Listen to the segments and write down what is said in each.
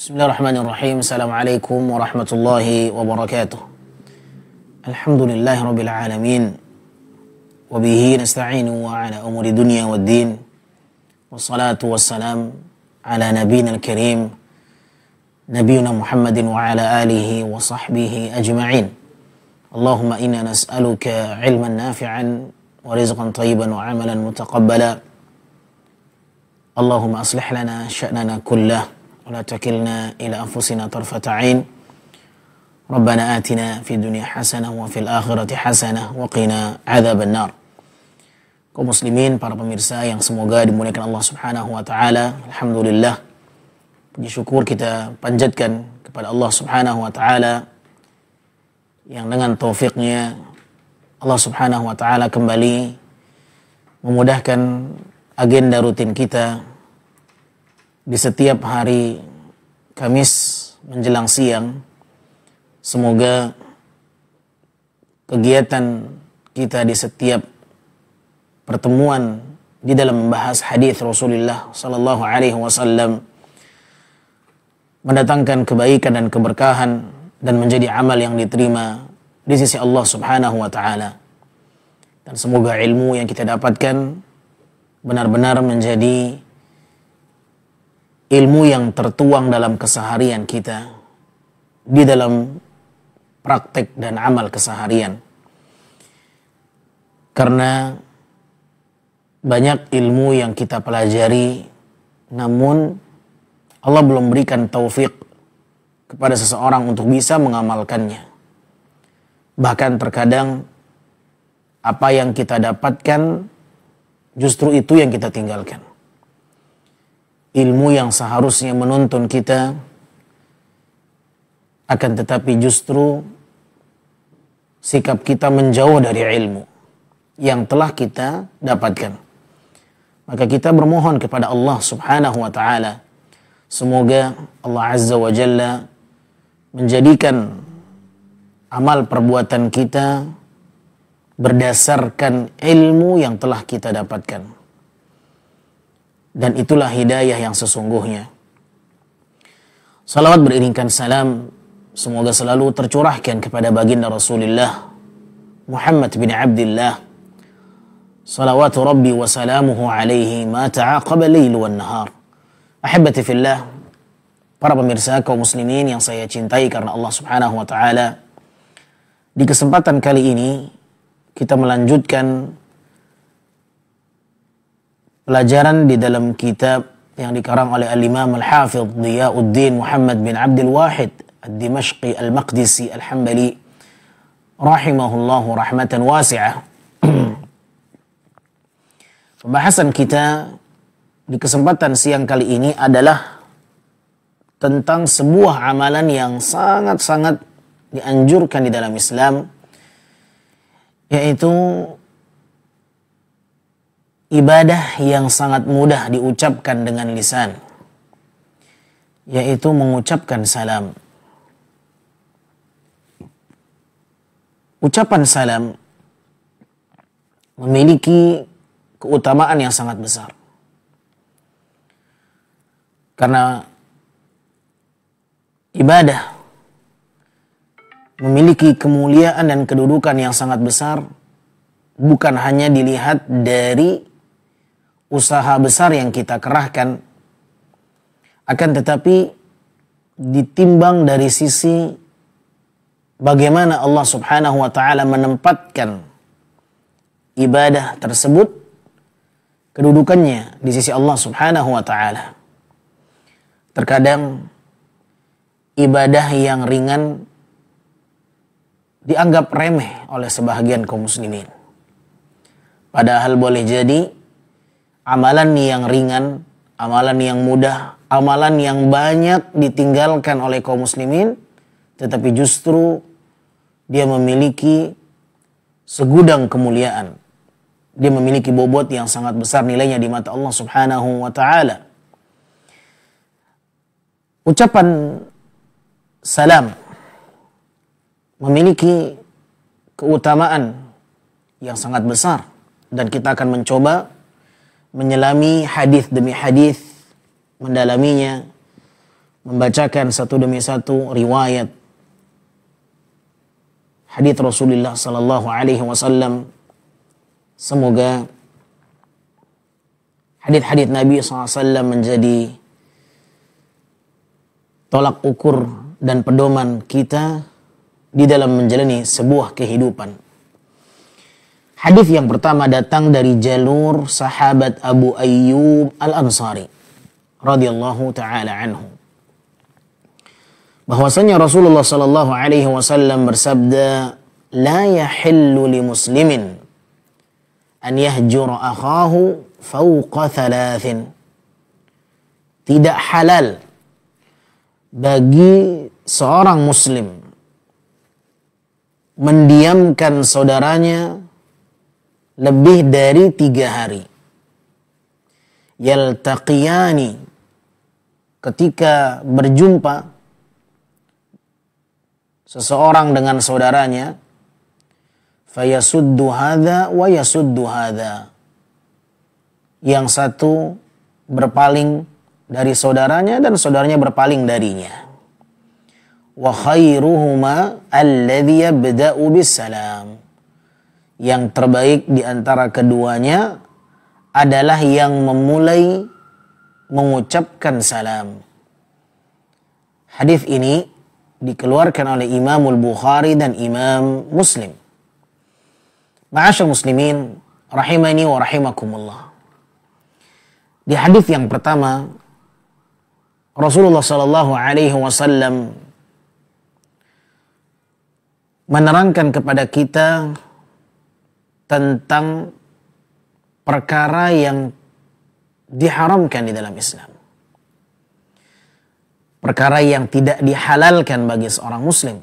Bismillahirrahmanirrahim. Assalamualaikum warahmatullahi wabarakatuh. Alhamdulillahirabbil alamin. Wa bihi nasta'inu wa ala umuri dunya waddin. Wassalatu wassalam ala nabiyyina al-karim nabiyina Muhammadin wa ala alihi wa sahbihi ajma'in. Allahumma inna nas'aluka ilman nafi'an wa rizqan thayyiban wa amalan mutaqabbala. Allahumma aslih lana sya'nana kullah ولا تكلنا إلى أنفسنا طرفة عين ربنا آتنا في الدنيا حسنة وفي الآخرة حسنة وقنا عذاب النار. Kaum muslimin, para pemirsa yang semoga dimuliakan Allah Subhanahu wa taala. Alhamdulillah, puji syukur kita panjatkan kepada Allah Subhanahu wa taala yang dengan taufiknya Allah Subhanahu wa taala kembali memudahkan agenda rutin kita di setiap hari Kamis menjelang siang. Semoga kegiatan kita di setiap pertemuan di dalam membahas hadis Rasulullah sallallahu alaihi wasallam mendatangkan kebaikan dan keberkahan dan menjadi amal yang diterima di sisi Allah Subhanahu wa taala. Dan semoga ilmu yang kita dapatkan benar-benar menjadi ilmu yang tertuang dalam keseharian kita, di dalam praktek dan amal keseharian. Karena banyak ilmu yang kita pelajari, namun Allah belum berikan taufik kepada seseorang untuk bisa mengamalkannya. Bahkan terkadang apa yang kita dapatkan justru itu yang kita tinggalkan. Ilmu yang seharusnya menuntun kita, akan tetapi justru sikap kita menjauh dari ilmu yang telah kita dapatkan. Maka kita bermohon kepada Allah Subhanahu wa taala, semoga Allah Azza wa Jalla menjadikan amal perbuatan kita berdasarkan ilmu yang telah kita dapatkan. Dan itulah hidayah yang sesungguhnya. Salawat beriringkan salam semoga selalu tercurahkan kepada baginda Rasulullah Muhammad bin Abdullah, salawatu rabbi wa salamuhu alaihi ma ta'aqaba laylu wan nahar. Ahibati fillah, para pemirsa kaum muslimin yang saya cintai karena Allah Subhanahu wa taala, di kesempatan kali ini kita melanjutkan pelajaran di dalam kitab yang dikarang oleh Al-Imam Al-Hafidh Diyauddin Muhammad bin Abdul Wahid Ad-Dimashqi Al-Maqdisi Al-Hambali rahimahullahu rahmatan wasi'ah. Pembahasan kita di kesempatan siang kali ini adalah tentang sebuah amalan yang sangat-sangat dianjurkan di dalam Islam, yaitu ibadah yang sangat mudah diucapkan dengan lisan, yaitu mengucapkan salam. Ucapan salam memiliki keutamaan yang sangat besar. Karena ibadah memiliki kemuliaan dan kedudukan yang sangat besar, bukan hanya dilihat dari usaha besar yang kita kerahkan, akan tetapi ditimbang dari sisi bagaimana Allah Subhanahu wa taala menempatkan ibadah tersebut, kedudukannya di sisi Allah Subhanahu wa taala. Terkadang ibadah yang ringan dianggap remeh oleh sebahagian kaum muslimin. Padahal boleh jadi amalan yang ringan, amalan yang mudah, amalan yang banyak ditinggalkan oleh kaum muslimin, tetapi justru dia memiliki segudang kemuliaan. Dia memiliki bobot yang sangat besar nilainya di mata Allah Subhanahu wa taala. Ucapan salam memiliki keutamaan yang sangat besar, dan kita akan mencoba menyelami hadis demi hadis, mendalaminya, membacakan satu demi satu riwayat hadis Rasulullah sallallahu alaihi wasallam. Semoga hadis-hadis Nabi SAW menjadi tolak ukur dan pedoman kita di dalam menjalani sebuah kehidupan. Hadis yang pertama datang dari jalur sahabat Abu Ayyub Al-Ansari radhiyallahu taala anhu. Bahwasanya Rasulullah sallallahu alaihi wasallam bersabda, "La yahillu li muslimin an yahjura akhahu fawqa thalathin." Tidak halal bagi seorang muslim mendiamkan saudaranya lebih dari 3 hari. Yaltaqiyani, ketika berjumpa seseorang dengan saudaranya, fayasuddu hadza wa yasuddu hadza. Yang satu berpaling dari saudaranya dan saudaranya berpaling darinya. Wa khairuhuma alladhi yabda'u bisalam. Yang terbaik di antara keduanya adalah yang memulai mengucapkan salam. Hadis ini dikeluarkan oleh Imamul Bukhari dan Imam Muslim. Ma'asyar muslimin rahimani wa rahimakumullah. Di hadis yang pertama, Rasulullah sallallahu alaihi wasallam menerangkan kepada kita tentang perkara yang diharamkan di dalam Islam. Perkara yang tidak dihalalkan bagi seorang muslim.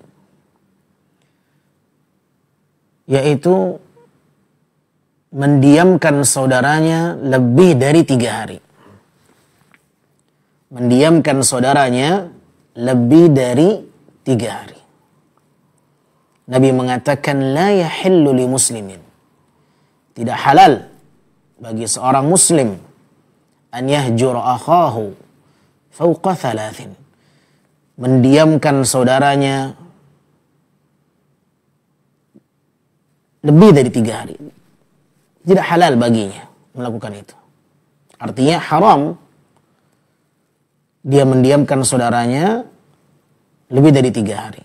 Yaitu mendiamkan saudaranya lebih dari 3 hari. Mendiamkan saudaranya lebih dari 3 hari. Nabi mengatakan, la yahillu li muslimin. Tidak halal bagi seorang muslim an yahjura akhahu fawqa thalathin. Mendiamkan saudaranya lebih dari 3 hari. Tidak halal baginya melakukan itu. Artinya haram dia mendiamkan saudaranya lebih dari 3 hari.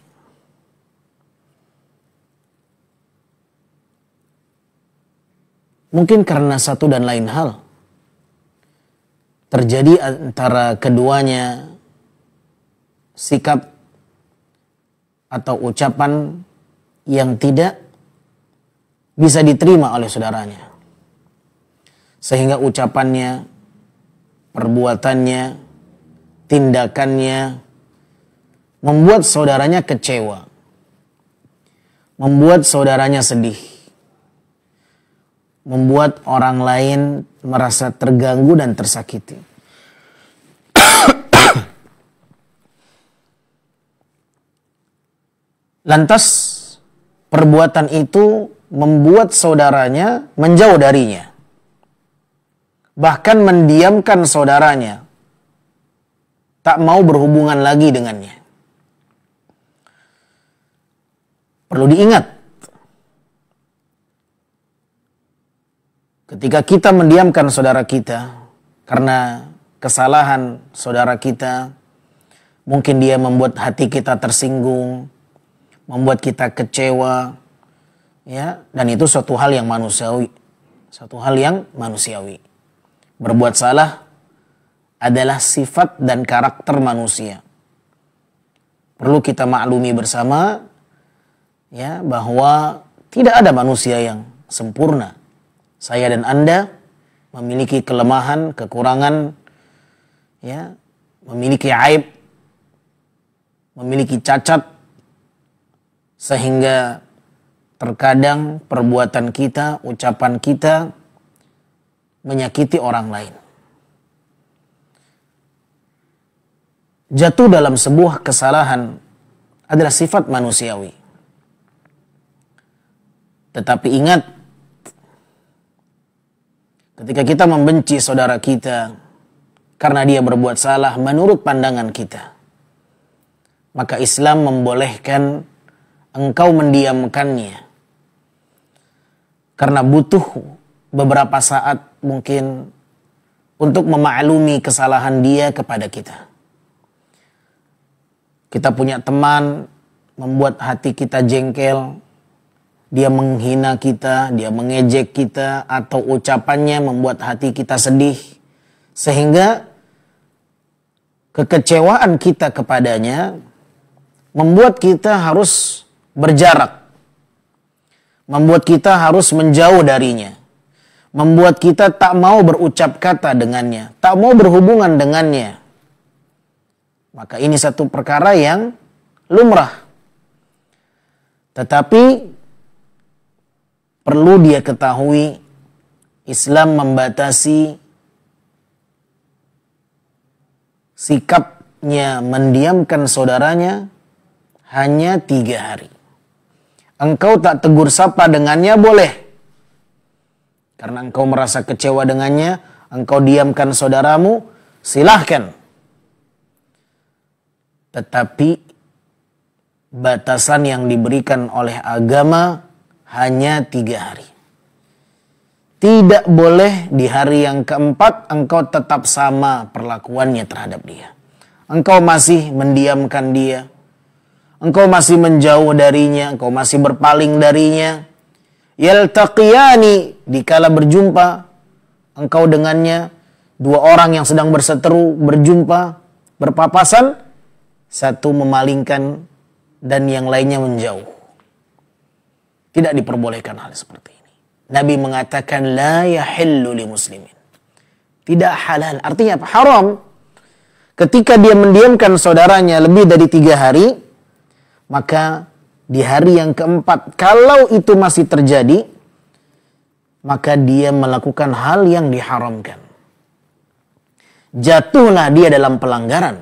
Mungkin karena satu dan lain hal terjadi antara keduanya sikap atau ucapan yang tidak bisa diterima oleh saudaranya. Sehingga ucapannya, perbuatannya, tindakannya membuat saudaranya kecewa. Membuat saudaranya sedih. Membuat orang lain merasa terganggu dan tersakiti. Lantas perbuatan itu membuat saudaranya menjauh darinya. Bahkan mendiamkan saudaranya. Tak mau berhubungan lagi dengannya. Perlu diingat, ketika kita mendiamkan saudara kita karena kesalahan saudara kita, mungkin dia membuat hati kita tersinggung, membuat kita kecewa, ya, dan itu suatu hal yang manusiawi. Suatu hal yang manusiawi. Berbuat salah adalah sifat dan karakter manusia. Perlu kita maklumi bersama, ya, bahwa tidak ada manusia yang sempurna. Saya dan Anda memiliki kelemahan, kekurangan, ya, memiliki aib, memiliki cacat, sehingga terkadang perbuatan kita, ucapan kita menyakiti orang lain. Jatuh dalam sebuah kesalahan adalah sifat manusiawi. Tetapi ingat, ketika kita membenci saudara kita karena dia berbuat salah menurut pandangan kita, maka Islam membolehkan engkau mendiamkannya. Karena butuh beberapa saat mungkin untuk memaklumi kesalahan dia kepada kita. Kita punya teman membuat hati kita jengkel, dia menghina kita, dia mengejek kita, atau ucapannya membuat hati kita sedih, sehingga kekecewaan kita kepadanya membuat kita harus berjarak, membuat kita harus menjauh darinya, membuat kita tak mau berucap kata dengannya, tak mau berhubungan dengannya. Maka ini satu perkara yang lumrah. Tetapi perlu dia ketahui, Islam membatasi sikapnya mendiamkan saudaranya hanya 3 hari. Engkau tak tegur sapa dengannya boleh. Karena engkau merasa kecewa dengannya, engkau diamkan saudaramu, silahkan. Tetapi batasan yang diberikan oleh agama hanya 3 hari. Tidak boleh di hari yang keempat engkau tetap sama perlakuannya terhadap dia. Engkau masih mendiamkan dia. Engkau masih menjauh darinya. Engkau masih berpaling darinya. Yaltaqiyani, dikala berjumpa engkau dengannya, 2 orang yang sedang berseteru berjumpa, berpapasan, satu memalingkan dan yang lainnya menjauh. Tidak diperbolehkan hal seperti ini. Nabi mengatakan la yahillu li muslimin. Tidak halal. Artinya apa? Haram. Ketika dia mendiamkan saudaranya lebih dari 3 hari, maka di hari yang keempat, kalau itu masih terjadi, maka dia melakukan hal yang diharamkan. Jatuhlah dia dalam pelanggaran.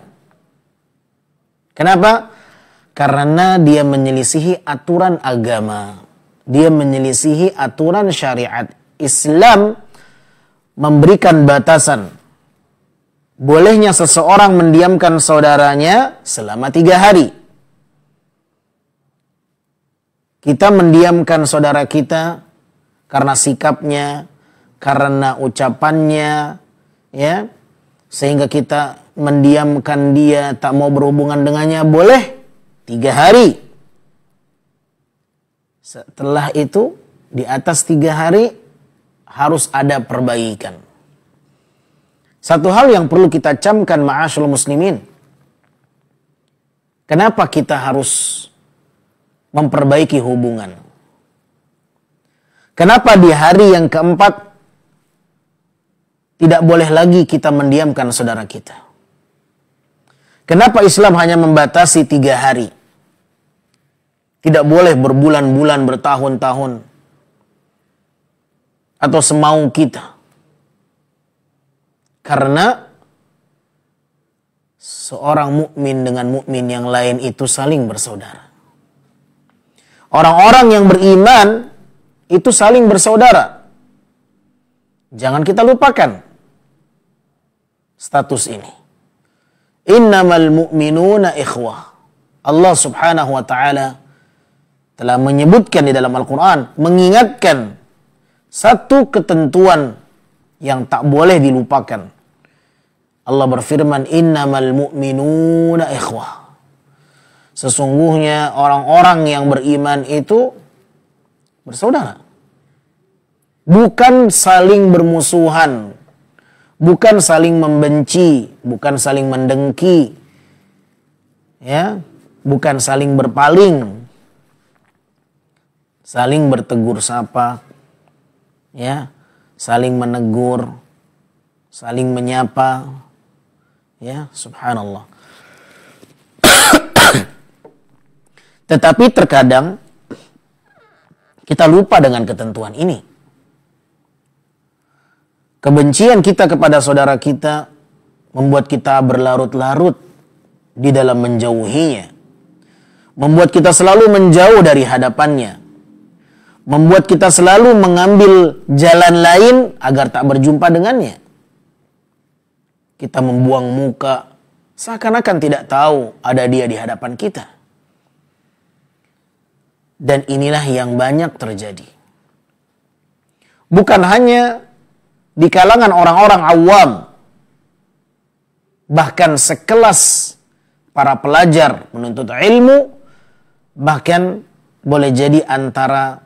Kenapa? Karena dia menyelisihi aturan agama. Dia menyelisihi aturan syariat. Islam memberikan batasan. Bolehnya seseorang mendiamkan saudaranya selama 3 hari. Kita mendiamkan saudara kita karena sikapnya, karena ucapannya, ya, sehingga kita mendiamkan dia, tak mau berhubungan dengannya, boleh 3 hari. Setelah itu, di atas 3 hari, harus ada perbaikan. Satu hal yang perlu kita camkan, ma'asyul muslimin. Kenapa kita harus memperbaiki hubungan? Kenapa di hari yang keempat tidak boleh lagi kita mendiamkan saudara kita? Kenapa Islam hanya membatasi 3 hari? Tidak boleh berbulan-bulan, bertahun-tahun, atau semau kita. Karena seorang mukmin dengan mukmin yang lain itu saling bersaudara. Orang-orang yang beriman itu saling bersaudara. Jangan kita lupakan status ini. Innamal mu'minuna ikhwah. Allah subhanahu wa ta'ala telah menyebutkan di dalam Al-Quran, mengingatkan satu ketentuan yang tak boleh dilupakan. Allah berfirman, innamal mu'minuna ikhwah. Sesungguhnya orang-orang yang beriman itu bersaudara. Bukan saling bermusuhan, bukan saling membenci, bukan saling mendengki, ya, bukan saling berpaling, saling bertegur sapa, ya, saling menegur, saling menyapa, ya, subhanallah. Tetapi terkadang kita lupa dengan ketentuan ini. Kebencian kita kepada saudara kita membuat kita berlarut-larut di dalam menjauhinya. membuat kita selalu menjauh dari hadapannya, membuat kita selalu mengambil jalan lain agar tak berjumpa dengannya. Kita membuang muka, seakan-akan tidak tahu ada dia di hadapan kita. Dan inilah yang banyak terjadi. Bukan hanya di kalangan orang-orang awam, bahkan sekelas para pelajar menuntut ilmu, bahkan boleh jadi antara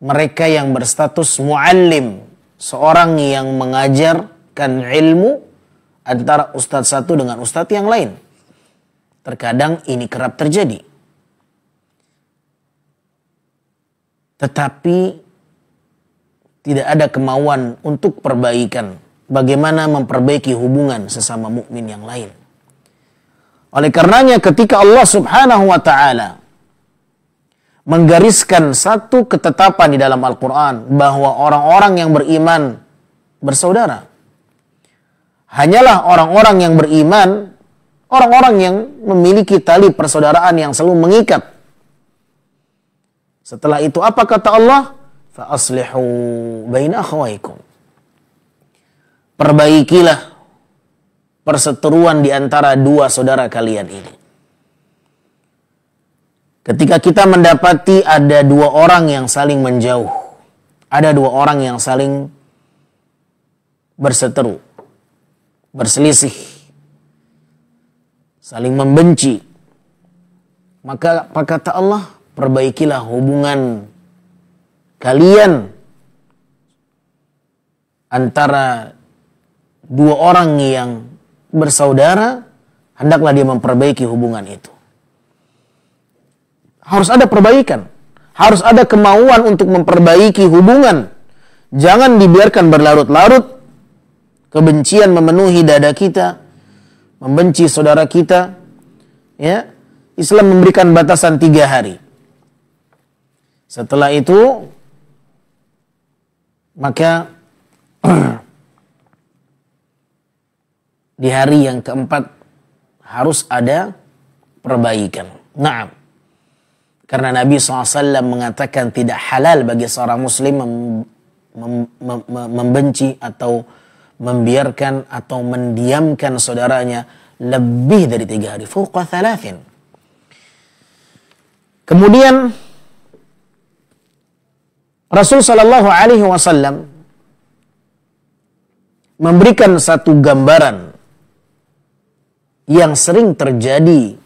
mereka yang berstatus muallim, seorang yang mengajarkan ilmu antara ustadz satu dengan ustadz yang lain. Terkadang ini kerap terjadi. Tetapi tidak ada kemauan untuk perbaikan. Bagaimana memperbaiki hubungan sesama mukmin yang lain. Oleh karenanya ketika Allah Subhanahu wa taala menggariskan satu ketetapan di dalam Al-Quran bahwa orang-orang yang beriman bersaudara. Hanyalah orang-orang yang beriman, orang-orang yang memiliki tali persaudaraan yang selalu mengikat. Setelah itu apa kata Allah? Fa aslihu baina akhawaykum. Perbaikilah perseteruan di antara dua saudara kalian ini. Ketika kita mendapati ada dua orang yang saling menjauh, ada dua orang yang saling berseteru, berselisih, saling membenci, maka apa kata Allah? Perbaikilah hubungan kalian antara dua orang yang bersaudara, hendaklah dia memperbaiki hubungan itu. Harus ada perbaikan. Harus ada kemauan untuk memperbaiki hubungan. Jangan dibiarkan berlarut-larut. Kebencian memenuhi dada kita. Membenci saudara kita. Ya, Islam memberikan batasan 3 hari. Setelah itu, maka di hari yang keempat harus ada perbaikan. Naam. Karena Nabi SAW mengatakan tidak halal bagi seorang muslim membenci atau membiarkan atau mendiamkan saudaranya lebih dari 3 hari. Fawqa 3. Kemudian Rasul SAW memberikan satu gambaran yang sering terjadi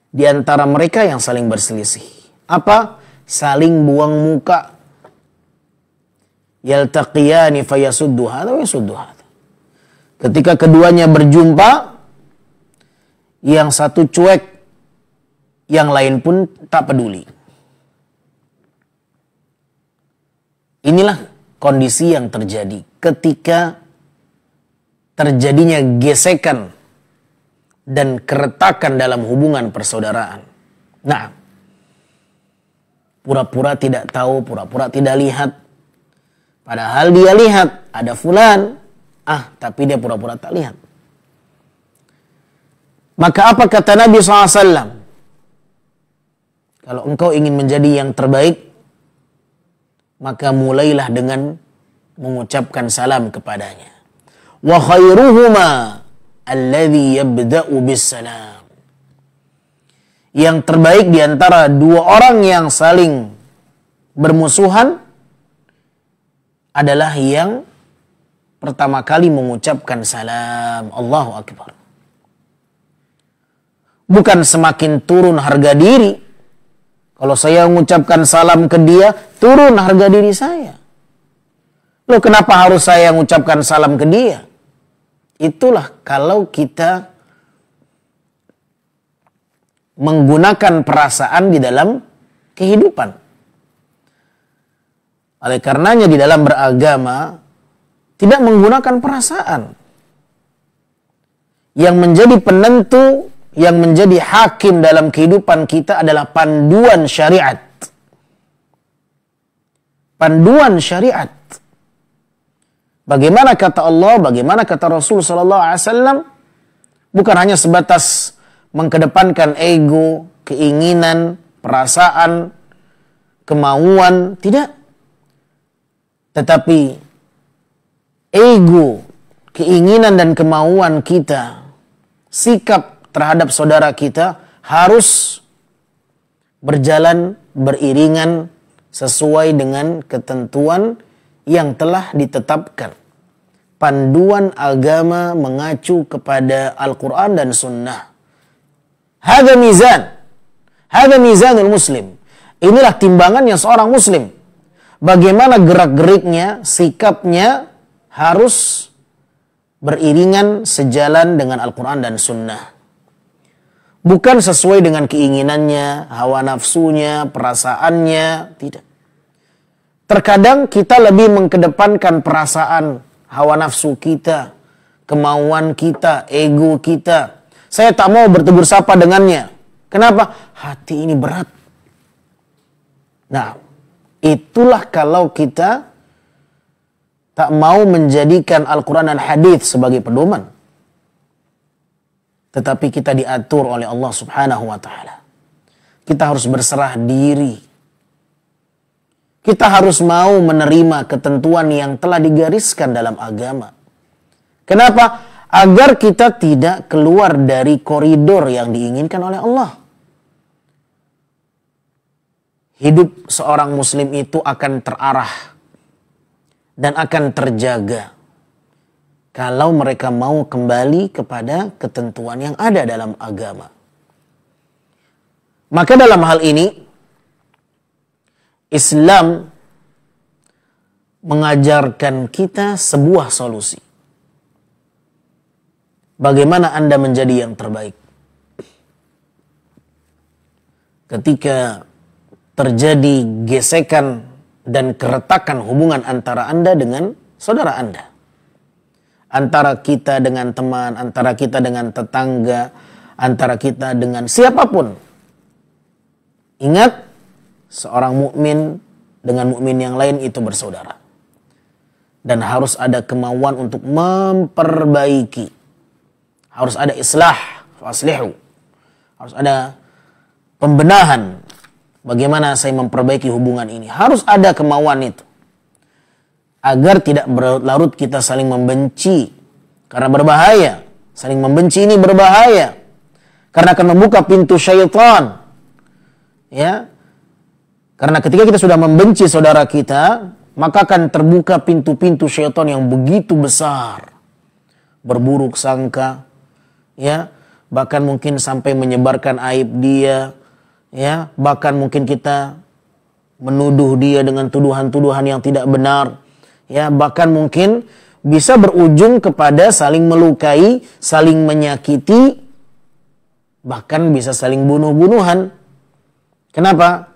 di antara mereka yang saling berselisih. Apa? Saling buang muka. Yaltaqiyani fayasuddu hadha wa yasuddu hadha. Ketika keduanya berjumpa, yang satu cuek, yang lain pun tak peduli. Inilah kondisi yang terjadi ketika terjadinya gesekan dan keretakan dalam hubungan persaudaraan. Nah, pura-pura tidak tahu, pura-pura tidak lihat. Padahal dia lihat, ada fulan. Tapi dia pura-pura tak lihat. Maka apa kata Nabi SAW? Kalau engkau ingin menjadi yang terbaik, maka mulailah dengan mengucapkan salam kepadanya. Wa khairuhuma alladhi yabda'u bis-salam. Yang terbaik di antara dua orang yang saling bermusuhan adalah yang pertama kali mengucapkan salam. Allahu Akbar. Bukan semakin turun harga diri. Kalau saya mengucapkan salam ke dia, turun harga diri saya. Loh, kenapa harus saya mengucapkan salam ke dia? Itulah kalau kita menggunakan perasaan di dalam kehidupan. Oleh karenanya di dalam beragama tidak menggunakan perasaan. Yang menjadi penentu, yang menjadi hakim dalam kehidupan kita adalah panduan syariat. Panduan syariat. Bagaimana kata Allah, bagaimana kata Rasul sallallahu alaihi wasallam, bukan hanya sebatas mengkedepankan ego, keinginan, perasaan, kemauan, tidak. Tetapi ego, keinginan dan kemauan kita, sikap terhadap saudara kita harus berjalan beriringan sesuai dengan ketentuan yang telah ditetapkan. Panduan agama mengacu kepada Al-Quran dan Sunnah. Hadza mizan. Hadza mizanul muslim. Inilah timbangannya seorang muslim. Bagaimana gerak-geriknya, sikapnya harus beriringan sejalan dengan Al-Quran dan Sunnah. Bukan sesuai dengan keinginannya, hawa nafsunya, perasaannya, tidak. Terkadang kita lebih mengkedepankan perasaan, hawa nafsu kita, kemauan kita, ego kita. Saya tak mau bertegur sapa dengannya. Kenapa? Hati ini berat. Nah, itulah kalau kita tak mau menjadikan Al-Quran dan Hadis sebagai pedoman. Tetapi kita diatur oleh Allah Subhanahu wa Ta'ala. Kita harus berserah diri. Kita harus mau menerima ketentuan yang telah digariskan dalam agama. Kenapa? Agar kita tidak keluar dari koridor yang diinginkan oleh Allah. Hidup seorang muslim itu akan terarah dan akan terjaga kalau mereka mau kembali kepada ketentuan yang ada dalam agama. Maka dalam hal ini Islam mengajarkan kita sebuah solusi. Bagaimana Anda menjadi yang terbaik? Ketika terjadi gesekan dan keretakan hubungan antara Anda dengan saudara Anda. Antara kita dengan teman, antara kita dengan tetangga, antara kita dengan siapapun. Ingat, seorang mukmin dengan mukmin yang lain itu bersaudara. Dan harus ada kemauan untuk memperbaiki. Harus ada islah, faslihu. Harus ada pembenahan. Bagaimana saya memperbaiki hubungan ini? Harus ada kemauan itu. Agar tidak berlarut kita saling membenci. Karena berbahaya. Saling membenci ini berbahaya. Karena akan membuka pintu syaitan. Ya. Karena ketika kita sudah membenci saudara kita, maka akan terbuka pintu-pintu syaitan yang begitu besar. Berburuk sangka. Ya. Bahkan mungkin sampai menyebarkan aib dia. Ya, bahkan mungkin kita menuduh dia dengan tuduhan-tuduhan yang tidak benar. Ya, bahkan mungkin bisa berujung kepada saling melukai, saling menyakiti, bahkan bisa saling bunuh-bunuhan. Kenapa?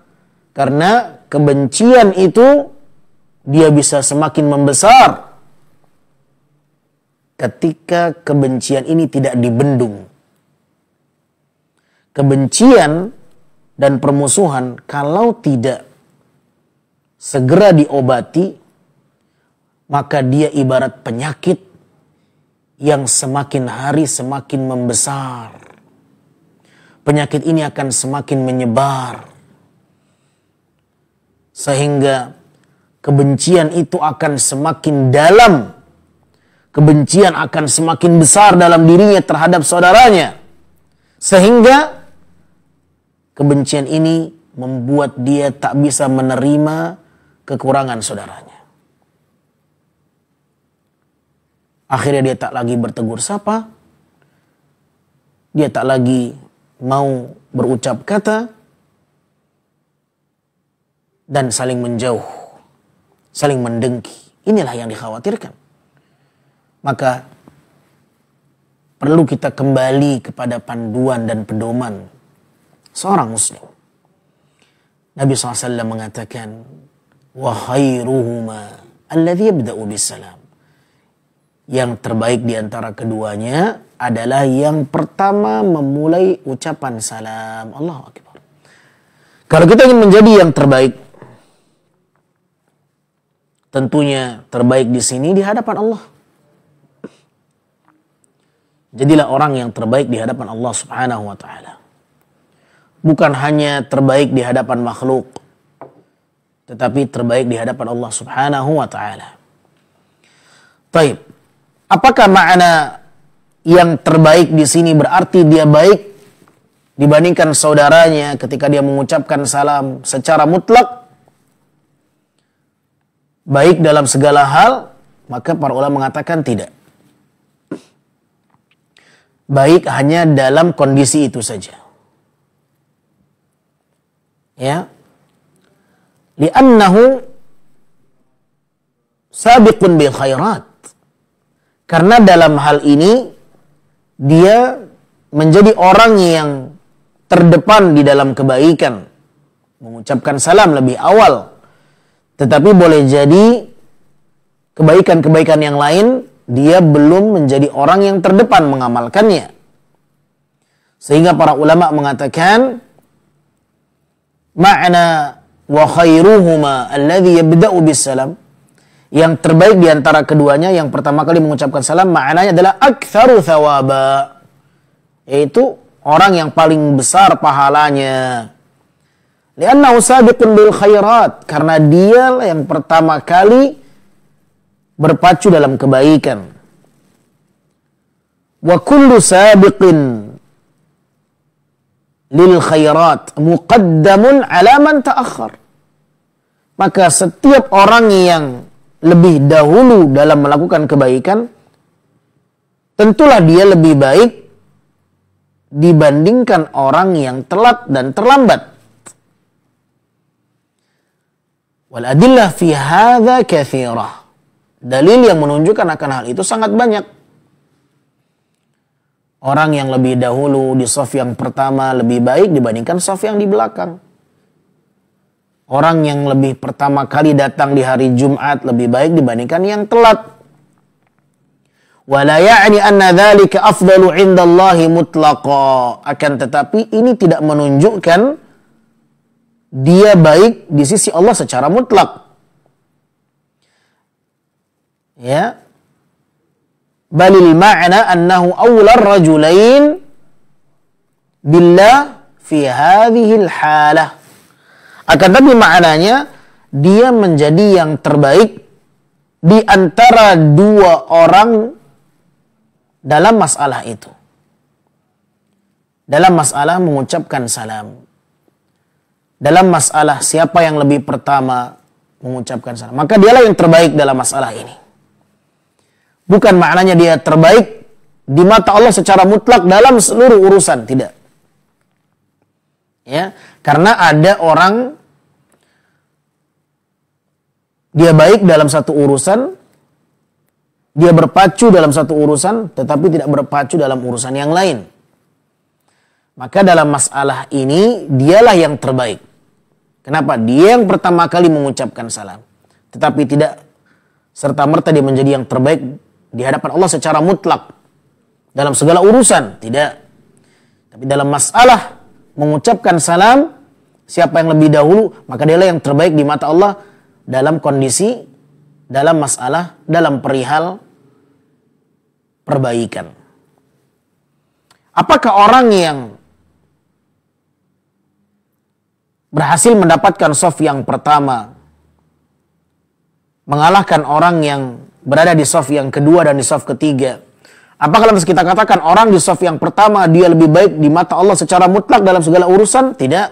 Karena kebencian itu dia bisa semakin membesar ketika kebencian ini tidak dibendung. Kebencian dan permusuhan kalau tidak segera diobati, maka dia ibarat penyakit yang semakin hari semakin membesar. Penyakit ini akan semakin menyebar. Sehingga kebencian itu akan semakin dalam. Kebencian akan semakin besar dalam dirinya terhadap saudaranya. Sehingga kebencian ini membuat dia tak bisa menerima kekurangan saudaranya. Akhirnya dia tak lagi bertegur sapa. Dia tak lagi mau berucap kata. Dan saling menjauh. Saling mendengki. Inilah yang dikhawatirkan. Maka perlu kita kembali kepada panduan dan pedoman seorang muslim. Nabi SAW mengatakan, wa khairuhuma alladhi yabda'u bisalam. Yang terbaik di antara keduanya adalah yang pertama memulai ucapan salam. Allahu Akbar. Kalau kita ingin menjadi yang terbaik, tentunya terbaik di sini di hadapan Allah. Jadilah orang yang terbaik di hadapan Allah Subhanahu wa Ta'ala. bukan hanya terbaik di hadapan makhluk, tetapi terbaik di hadapan Allah Subhanahu wa taala. Baik. Apakah makna yang terbaik di sini berarti dia baik dibandingkan saudaranya ketika dia mengucapkan salam secara mutlak? Baik dalam segala hal? Maka para ulama mengatakan tidak. Baik hanya dalam kondisi itu saja. Ya. Li'annahu sabiqun bil khairat. Karena dalam hal ini dia menjadi orang yang terdepan di dalam kebaikan. Mengucapkan salam lebih awal. Tetapi boleh jadi kebaikan-kebaikan yang lain dia belum menjadi orang yang terdepan mengamalkannya. Sehingga para ulama mengatakan makna wa khairuhuma alladhi yabda'u bis salam, yang terbaik di antara keduanya yang pertama kali mengucapkan salam maknanya adalah aktsaru thawaba, yaitu orang yang paling besar pahalanya. Li'annahu sabiqun bil khairat, karena dia yang pertama kali berpacu dalam kebaikan. Wa kullu sabiqin lil khairat muqaddamun ala man ta'akhkhar. Maka setiap orang yang lebih dahulu dalam melakukan kebaikan, tentulah dia lebih baik dibandingkan orang yang telat dan terlambat. Wal adillah fi hadza katsirah. Dalil yang menunjukkan akan hal itu sangat banyak. Orang yang lebih dahulu di shaf yang pertama lebih baik dibandingkan shaf yang di belakang. Orang yang lebih pertama kali datang di hari Jumat lebih baik dibandingkan yang telat. Wala ya'ni anna dzalika afdalu 'indallahi mutlaqa. Akan tetapi ini tidak menunjukkan dia baik di sisi Allah secara mutlak. Ya. Balil ma'na annahu awlar rajulain billah fi hadhil halah. Akan tapi maknanya dia menjadi yang terbaik di antara dua orang dalam masalah itu. Dalam masalah mengucapkan salam. Dalam masalah siapa yang lebih pertama mengucapkan salam. Maka dialah yang terbaik dalam masalah ini. Bukan maknanya dia terbaik di mata Allah secara mutlak dalam seluruh urusan. Tidak. Ya, karena ada orang dia baik dalam satu urusan, dia berpacu dalam satu urusan, tetapi tidak berpacu dalam urusan yang lain. Maka dalam masalah ini dialah yang terbaik. Kenapa? Dia yang pertama kali mengucapkan salam, tetapi tidak serta-merta dia menjadi yang terbaik di hadapan Allah secara mutlak dalam segala urusan. Tidak. Tapi dalam masalah mengucapkan salam, siapa yang lebih dahulu, maka dialah yang terbaik di mata Allah dalam kondisi, dalam masalah, dalam perihal perbaikan. Apakah orang yang berhasil mendapatkan shaf yang pertama mengalahkan orang yang berada di shaf yang kedua dan di shaf ketiga? Apakah lantas kita katakan orang di shaf yang pertama dia lebih baik di mata Allah secara mutlak dalam segala urusan? Tidak.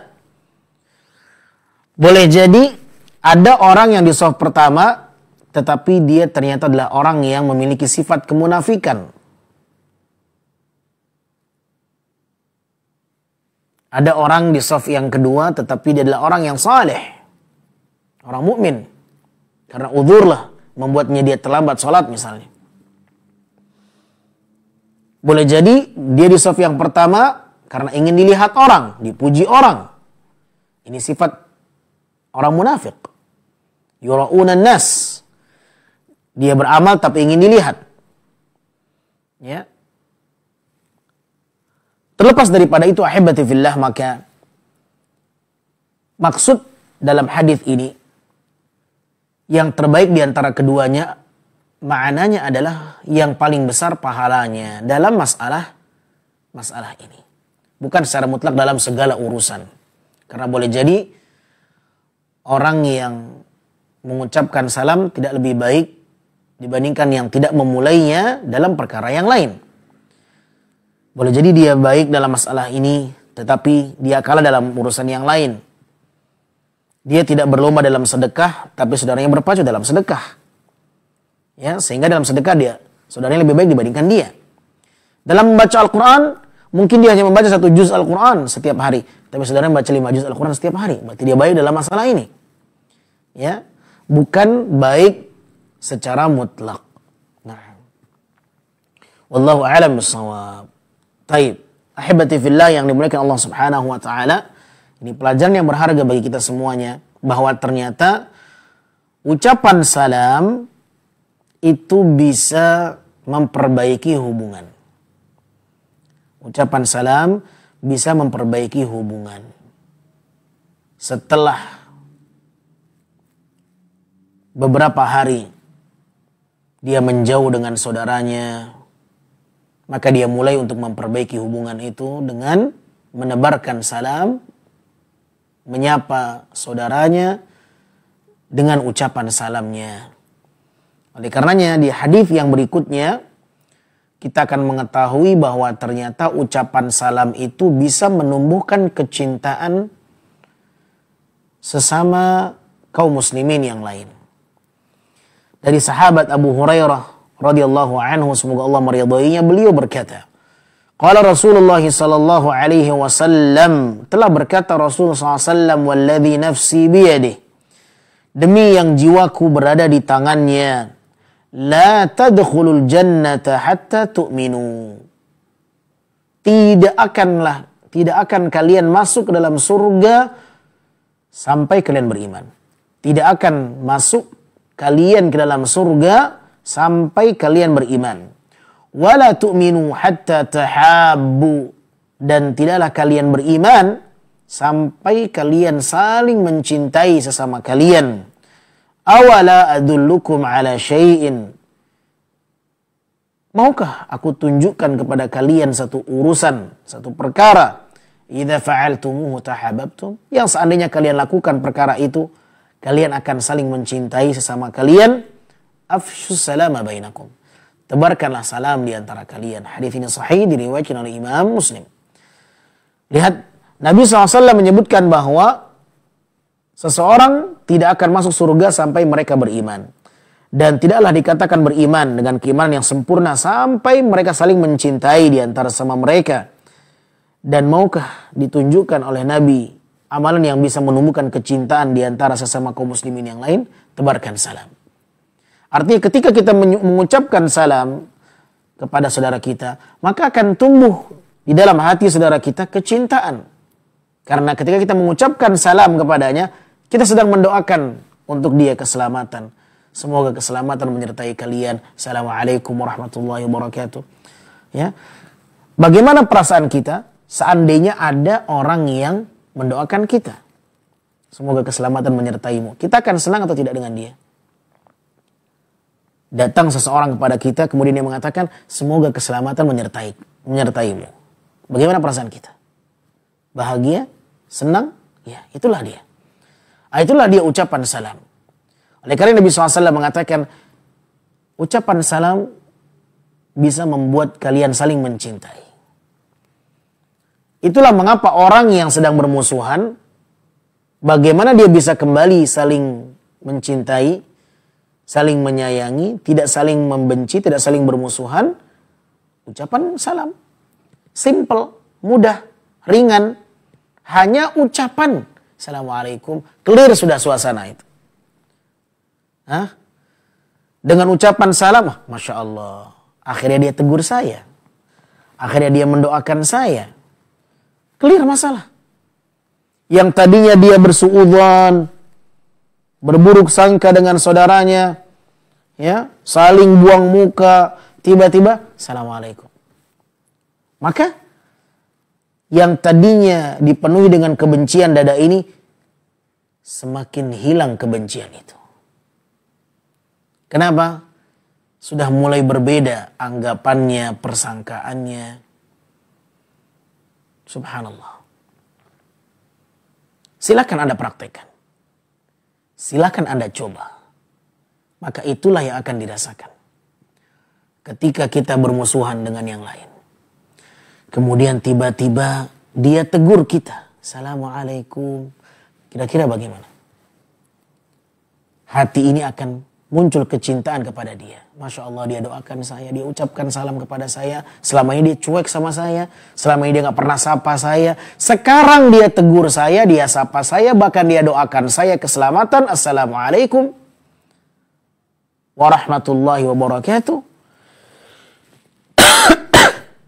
Boleh jadi ada orang yang di shaf pertama tetapi dia ternyata adalah orang yang memiliki sifat kemunafikan. Ada orang di shaf yang kedua tetapi dia adalah orang yang saleh, orang mukmin. Karena uzurlah membuatnya dia terlambat sholat misalnya. Boleh jadi dia di shaf yang pertama karena ingin dilihat orang, dipuji orang. Ini sifat orang munafik. Yura'unan nas. Dia beramal tapi ingin dilihat. Ya. Terlepas daripada itu, ahibati fillah, maka maksud dalam hadis ini yang terbaik di antara keduanya maknanya adalah yang paling besar pahalanya dalam masalah ini. bukan secara mutlak dalam segala urusan. Karena boleh jadi orang yang mengucapkan salam tidak lebih baik dibandingkan yang tidak memulainya dalam perkara yang lain. Boleh jadi dia baik dalam masalah ini, tetapi dia kalah dalam urusan yang lain. Dia tidak berlomba dalam sedekah, tapi saudaranya berpacu dalam sedekah. Ya, sehingga dalam sedekah saudaranya lebih baik dibandingkan dia. Dalam membaca Al-Quran, mungkin dia hanya membaca 1 juz Al-Quran setiap hari, tapi saudaranya membaca 5 juz Al-Quran setiap hari. Berarti dia baik dalam masalah ini. Ya, bukan baik secara mutlak. Nah, wallahu a'lam bissawab. Taib, ahibati fillah yang dimuliakan Allah Subhanahu wa taala. Ini pelajaran yang berharga bagi kita semuanya, bahwa ternyata ucapan salam itu bisa memperbaiki hubungan. Ucapan salam bisa memperbaiki hubungan. Setelah beberapa hari dia menjauh dengan saudaranya, maka dia mulai untuk memperbaiki hubungan itu dengan menebarkan salam, menyapa saudaranya dengan ucapan salamnya. Oleh karenanya di hadis yang berikutnya kita akan mengetahui bahwa ternyata ucapan salam itu bisa menumbuhkan kecintaan sesama kaum muslimin yang lain. Dari sahabat Abu Hurairah radhiyallahu anhu, semoga Allah meridainya, beliau berkata, qala Rasulullah sallallahu alaihi wasallam, telah berkata Rasulullah sallallahu alaihi wasallam, walladzi nafsi biyadihi, demi yang jiwaku berada di tangannya, la tadkhulul jannata hatta tu'minu, tidak akan kalian masuk ke dalam surga sampai kalian beriman. Tidak akan masuk kalian ke dalam surga sampai kalian beriman. Wala tu'minu hatta tahabbu, dan tidaklah kalian beriman sampai kalian saling mencintai sesama kalian. Awala adullukum ala syai'in, maukah aku tunjukkan kepada kalian satu urusan, satu perkara, idza fa'altumuhu tahabbtum, yang seandainya kalian lakukan perkara itu, kalian akan saling mencintai sesama kalian. Afshus salama bainakum, tebarkanlah salam di antara kalian. Hadis ini sahih, diriwayatkan oleh Imam Muslim. Lihat, Nabi SAW menyebutkan bahwa seseorang tidak akan masuk surga sampai mereka beriman. Dan tidaklah dikatakan beriman dengan keimanan yang sempurna sampai mereka saling mencintai di antara sama mereka. Dan maukah ditunjukkan oleh Nabi amalan yang bisa menumbuhkan kecintaan di antara sesama kaum muslimin yang lain? Tebarkan salam. Artinya ketika kita mengucapkan salam kepada saudara kita, maka akan tumbuh di dalam hati saudara kita kecintaan. Karena ketika kita mengucapkan salam kepadanya, kita sedang mendoakan untuk dia keselamatan. Semoga keselamatan menyertai kalian. Assalamualaikum warahmatullahi wabarakatuh. Ya. Bagaimana perasaan kita seandainya ada orang yang mendoakan kita? Semoga keselamatan menyertaimu. Kita akan senang atau tidak dengan dia? Datang seseorang kepada kita, kemudian dia mengatakan, semoga keselamatan menyertaimu. Bagaimana perasaan kita? Bahagia? Senang? Ya, itulah dia. Itulah dia ucapan salam. Oleh karena Nabi SAW mengatakan, ucapan salam bisa membuat kalian saling mencintai. Itulah mengapa orang yang sedang bermusuhan, bagaimana dia bisa kembali saling mencintai, saling menyayangi, tidak saling membenci, tidak saling bermusuhan. Ucapan salam. Simple, mudah, ringan. Hanya ucapan. Assalamualaikum. Clear sudah suasana itu. Hah? Dengan ucapan salam, Masya Allah. Akhirnya dia tegur saya. Akhirnya dia mendoakan saya. Clear masalah. Yang tadinya dia bersuudzon, berburuk sangka dengan saudaranya, ya, saling buang muka, tiba-tiba Assalamualaikum. Maka yang tadinya dipenuhi dengan kebencian dada ini semakin hilang kebencian itu. Kenapa? Sudah mulai berbeda anggapannya, persangkaannya. Subhanallah. Silakan Anda praktekkan. Silakan Anda coba. Maka itulah yang akan dirasakan ketika kita bermusuhan dengan yang lain. Kemudian tiba-tiba dia tegur kita. Assalamualaikum. Kira-kira bagaimana? Hati ini akan muncul kecintaan kepada dia. Masya Allah, dia doakan saya, dia ucapkan salam kepada saya. Selama ini dia cuek sama saya. Selama ini dia gak pernah sapa saya. Sekarang dia tegur saya, dia sapa saya. Bahkan dia doakan saya keselamatan. Assalamualaikum warahmatullahi wabarakatuh.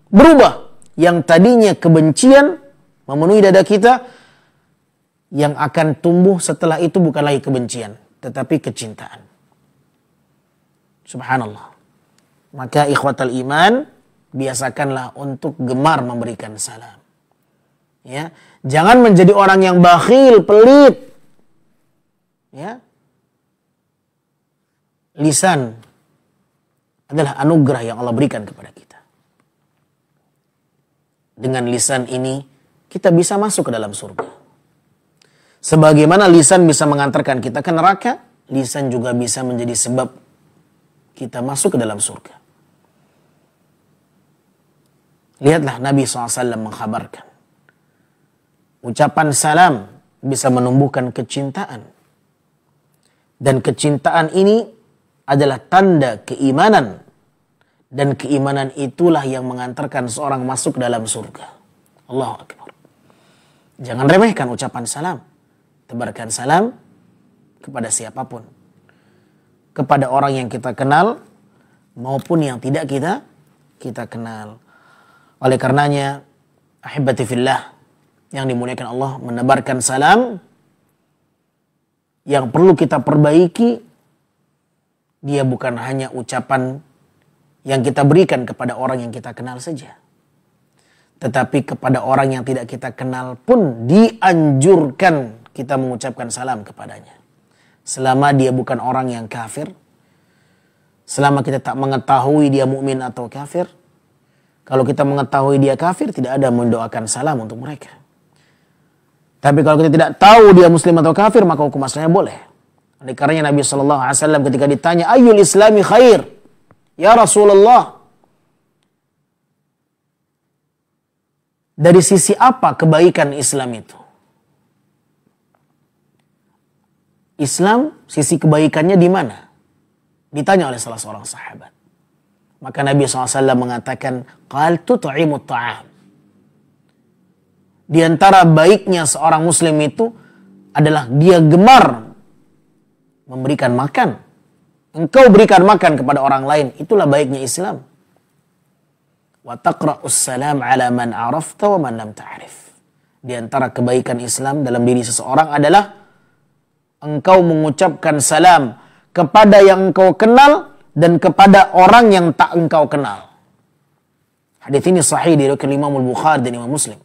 Berubah. Yang tadinya kebencian memenuhi dada kita, yang akan tumbuh setelah itu bukan lagi kebencian, tetapi kecintaan. Subhanallah. Maka ikhwatal iman, biasakanlah untuk gemar memberikan salam. Ya, jangan menjadi orang yang bakhil, pelit. Ya. Lisan adalah anugerah yang Allah berikan kepada kita. Dengan lisan ini kita bisa masuk ke dalam surga. Sebagaimana lisan bisa mengantarkan kita ke neraka, lisan juga bisa menjadi sebab kita masuk ke dalam surga. Lihatlah Nabi SAW mengkhabarkan. Ucapan salam bisa menumbuhkan kecintaan. Dan kecintaan ini adalah tanda keimanan. Dan keimanan itulah yang mengantarkan seorang masuk dalam surga. Allahu Akbar. Jangan remehkan ucapan salam. Tebarkan salam kepada siapapun. Kepada orang yang kita kenal maupun yang tidak kita kenal. Oleh karenanya, ahibati fillah yang dimuliakan Allah, menebarkan salam yang perlu kita perbaiki, dia bukan hanya ucapan yang kita berikan kepada orang yang kita kenal saja. Tetapi kepada orang yang tidak kita kenal pun dianjurkan kita mengucapkan salam kepadanya. Selama dia bukan orang yang kafir, selama kita tak mengetahui dia mukmin atau kafir. Kalau kita mengetahui dia kafir, tidak ada mendoakan salam untuk mereka. Tapi kalau kita tidak tahu dia muslim atau kafir, maka hukum asalnya boleh. Oleh karenanya Nabi SAW ketika ditanya, ayyul islami khair? Ya Rasulullah, dari sisi apa kebaikan Islam itu? Islam, sisi kebaikannya di mana? Ditanya oleh salah seorang sahabat. Maka Nabi SAW mengatakan, qal tut'imut ta'am. Di antara baiknya seorang muslim itu adalah dia gemar memberikan makan. Engkau berikan makan kepada orang lain, itulah baiknya Islam. Wa taqra'us salam ala man arafta wa man lam ta'rif. Di antara kebaikan Islam dalam diri seseorang adalah engkau mengucapkan salam kepada yang engkau kenal dan kepada orang yang tak engkau kenal. Hadits ini sahih diriwayatkan Imam Al-Bukhari dan Imam Muslim.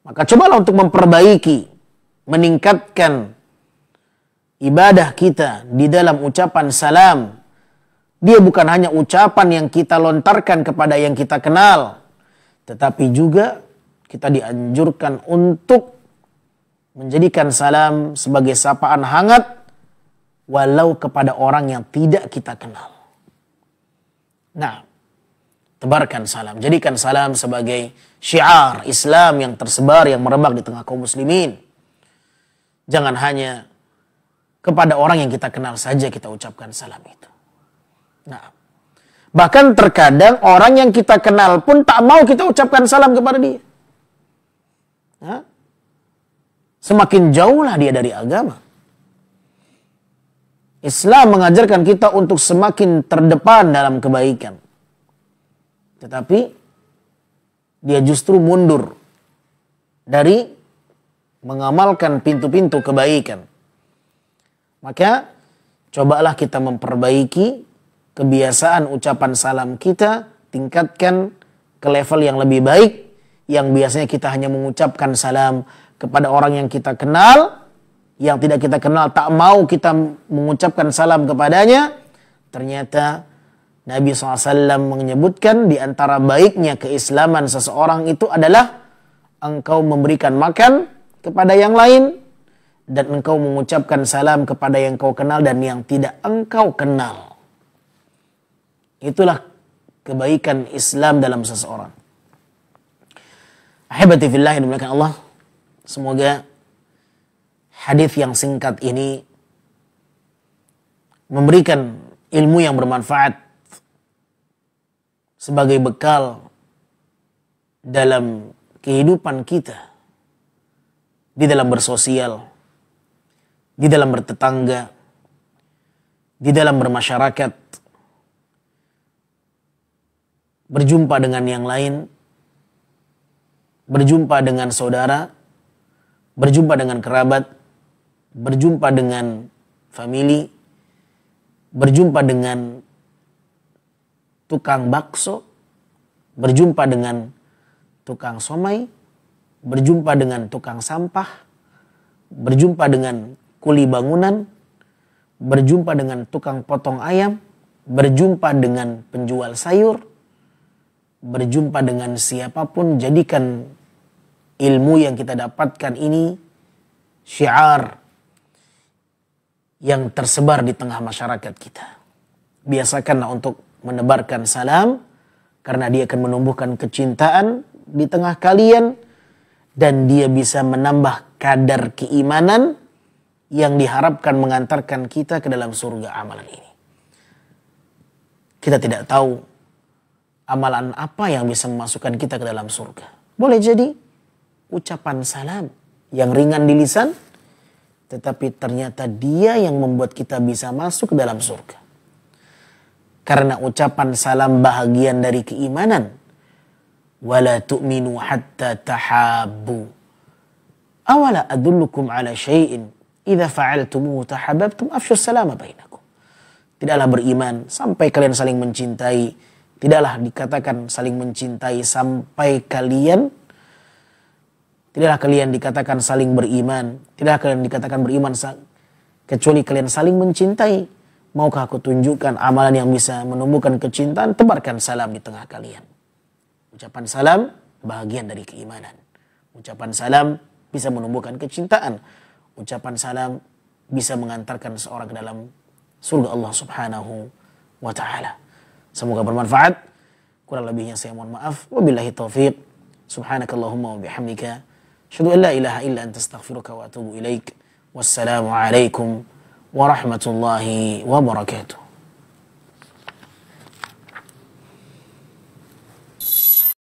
Maka cobalah untuk memperbaiki, meningkatkan ibadah kita di dalam ucapan salam. Dia bukan hanya ucapan yang kita lontarkan kepada yang kita kenal, tetapi juga kita dianjurkan untuk menjadikan salam sebagai sapaan hangat walau kepada orang yang tidak kita kenal. Nah, tebarkan salam, jadikan salam sebagai syiar Islam yang tersebar, yang merebak di tengah kaum muslimin. Jangan hanya kepada orang yang kita kenal saja kita ucapkan salam itu. Nah, bahkan terkadang orang yang kita kenal pun tak mau kita ucapkan salam kepada dia. Nah, semakin jauhlah dia dari agama. Islam mengajarkan kita untuk semakin terdepan dalam kebaikan. Tetapi dia justru mundur dari mengamalkan pintu-pintu kebaikan. Maka cobalah kita memperbaiki kebiasaan ucapan salam kita, tingkatkan ke level yang lebih baik, yang biasanya kita hanya mengucapkan salam kepada orang yang kita kenal, yang tidak kita kenal tak mau kita mengucapkan salam kepadanya. Ternyata Nabi SAW menyebutkan di antara baiknya keislaman seseorang itu adalah engkau memberikan makan kepada yang lain dan engkau mengucapkan salam kepada yang kau kenal dan yang tidak engkau kenal. Itulah kebaikan Islam dalam seseorang. Ahibati fillah yang dimuliakan Allah, semoga hadis yang singkat ini memberikan ilmu yang bermanfaat sebagai bekal dalam kehidupan kita, di dalam bersosial, di dalam bertetangga, di dalam bermasyarakat, berjumpa dengan yang lain, berjumpa dengan saudara, berjumpa dengan kerabat, berjumpa dengan famili, berjumpa dengan tukang bakso, berjumpa dengan tukang somai, berjumpa dengan tukang sampah, berjumpa dengan kuli bangunan, berjumpa dengan tukang potong ayam, berjumpa dengan penjual sayur, berjumpa dengan siapapun. Jadikan ilmu yang kita dapatkan ini syiar yang tersebar di tengah masyarakat kita. Biasakanlah untuk menebarkan salam, karena dia akan menumbuhkan kecintaan di tengah kalian dan dia bisa menambah kadar keimanan yang diharapkan mengantarkan kita ke dalam surga amalan ini. Kita tidak tahu amalan apa yang bisa memasukkan kita ke dalam surga. Boleh jadi ucapan salam yang ringan di lisan, tetapi ternyata dia yang membuat kita bisa masuk ke dalam surga. Karena ucapan salam bahagian dari keimanan. Wala tu'minu hatta tahabbu. Awala adullukum ala syai'in idza fa'altumuhu tahabbtum afsyus salama bainakum. Tidaklah beriman sampai kalian saling mencintai. Tidaklah dikatakan saling mencintai sampai kalian. Tidaklah kalian dikatakan saling beriman. Tidaklah kalian dikatakan beriman kecuali kalian saling mencintai. Maukah aku tunjukkan amalan yang bisa menumbuhkan kecintaan? Tebarkan salam di tengah kalian. Ucapan salam bahagian dari keimanan. Ucapan salam bisa menumbuhkan kecintaan. Ucapan salam bisa mengantarkan seorang ke dalam surga Allah Subhanahu wa ta'ala. Semoga bermanfaat. Kurang lebihnya saya mohon maaf. Wabillahi taufiq. Subhanakallahumma wa bihamdika. Asyhadu an la ilaha illa anta astaghfiruka wa atubu ilaik. Wassalamu alaikum warahmatullahi wabarakatuh.